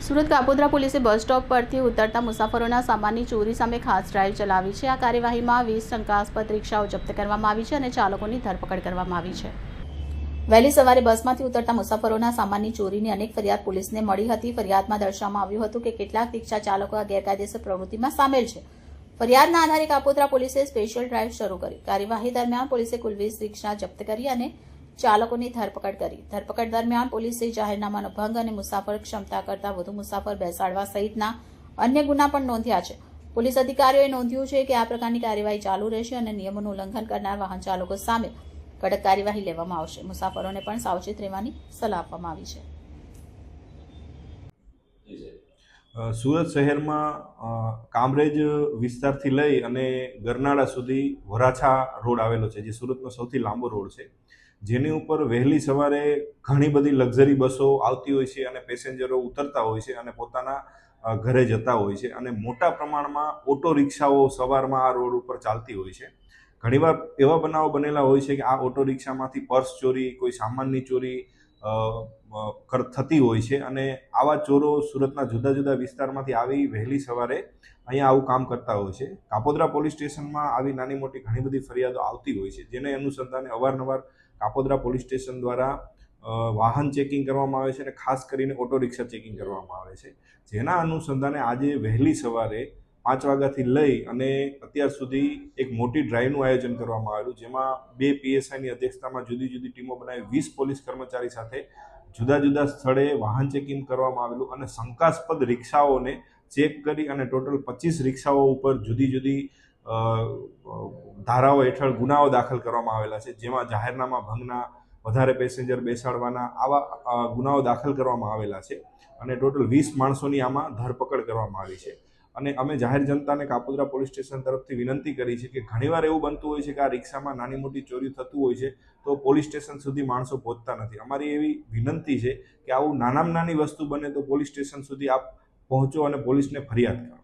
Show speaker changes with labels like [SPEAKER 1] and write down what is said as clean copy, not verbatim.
[SPEAKER 1] સુરત કાપોદ્રા પોલીસે bus stop પરથી ઉતરતા મુસાફરોના સામાનની ચોરી સામે ખાસ ડ્રાઈવ ચલાવી છે। આ કાર્યવાહીમાં 20 શંકાસ્પદ રિક્ષાઓ જપ્ત કરવામાં આવી છે અને ચાલકોની ધરપકડ કરવામાં આવી છે। વહેલી સવારે બસમાંથી ઉતરતા મુસાફરોના સામાનની ચોરીની અનેક ફરિયાદ પોલીસને મળી હતી। ફરિયાદમાં દર્શાવવામાં આવ્યું હતું કે કેટલાક રિક્ષા ચાલકો આ ગેરકાયદેસર પ્રવૃત્તિમાં સામેલ છે। ફરિયાદના આધારે કાપોદ્રા પોલીસે સ્પેશિયલ ડ્રાઈવ શરૂ કરી। કાર્યવાહી દરમિયાન પોલીસે કુલ 20 રિક્ષા જપ્ત કરી અને ચાલકોની ધરપકડ કરી। ધરપકડ દરમિયાન પોલીસે જાહેરનામાનો ભંગ અને મુસાફર ક્ષમતા કરતાં વધુ મુસાફર બેસાડવા સહિતના અન્ય ગુના પણ નોંધ્યા છે। પોલીસ અધિકારીઓએ નોંધ્યું છે કે આ પ્રકારની કાર્યવાહી ચાલુ રહેશે અને નિયમોનું ઉલ્લંઘન કરનાર વાહન ચાલકો સામે કડક કાર્યવાહી લેવામાં આવશે। મુસાફરોને પણ સાવચેત રહેવાની સલાહ આપવામાં આવી છે।
[SPEAKER 2] સુરત શહેરમાં કામરેજ વિસ્તારથી લઈ અને ગરનાળા સુધી વરાછા રોડ આવેલો છે, જે સુરતનો સૌથી લાંબો રોડ છે, જેની ઉપર વહેલી સવારે ઘણી બધી લક્ઝરી બસો આવતી હોય છે અને પેસેન્જરો ઉતરતા હોય છે અને પોતાના ઘરે જતા હોય છે અને મોટા પ્રમાણમાં ઓટો રિક્ષાઓ સવારમાં આ રોડ ઉપર ચાલતી હોય છે। ઘણીવાર એવા બનાવો બનેલા હોય છે કે આ ઓટો રિક્ષામાંથી પર્સ ચોરી, કોઈ સામાનની ચોરી થતી હોય છે અને આવા ચોરો સુરતના જુદા જુદા વિસ્તારમાંથી આવી વહેલી સવારે અહીંયા આવું કામ કરતા હોય છે। કાપોદ્રા પોલીસ સ્ટેશનમાં આવી નાની મોટી ઘણી બધી ફરિયાદો આવતી હોય છે, જેને અનુસંધાને અવારનવાર કાપોદ્રા પોલીસ સ્ટેશન દ્વારા વાહન ચેકિંગ કરવામાં આવે છે અને ખાસ કરીને ઓટો રિક્ષા ચેકિંગ કરવામાં આવે છે। જેના અનુસંધાને આજે વહેલી સવારે 5 વાગ્યાથી લઈ અને અત્યાર સુધી એક મોટી ડ્રાઈવનું આયોજન કરવામાં આવેલું, જેમાં 2 PSIની અધ્યક્ષતામાં જુદી જુદી ટીમો બનાવી 20 પોલીસ કર્મચારી સાથે જુદા જુદા સ્થળે વાહન ચેકિંગ કરવામાં આવેલું અને શંકાસ્પદ રિક્ષાઓને ચેક કરી અને ટોટલ 25 રિક્ષાઓ ઉપર જુદી જુદી ધારાઓ હેઠળ ગુનાઓ દાખલ કરવામાં આવેલા છે, જેમાં જાહેરનામા ભંગના, વધારે પેસેન્જર બેસાડવાના આવા ગુનાઓ દાખલ કરવામાં આવેલા છે અને ટોટલ 20 માણસોની આમાં ધરપકડ કરવામાં આવી છે। અને અમે જાહેર જનતાને કાપોદ્રા પોલીસ સ્ટેશન તરફથી વિનંતી કરી છે કે ઘણીવાર એવું બનતું હોય છે કે આ રિક્ષામાં નાની મોટી ચોરી થતું હોય છે તો પોલીસ સ્ટેશન સુધી માણસો પહોંચતા નથી। અમારી એવી વિનંતી છે કે આવું નાનામાં નાની વસ્તુ બને તો પોલીસ સ્ટેશન સુધી આપ પહોંચો અને પોલીસને ફરિયાદ કરો।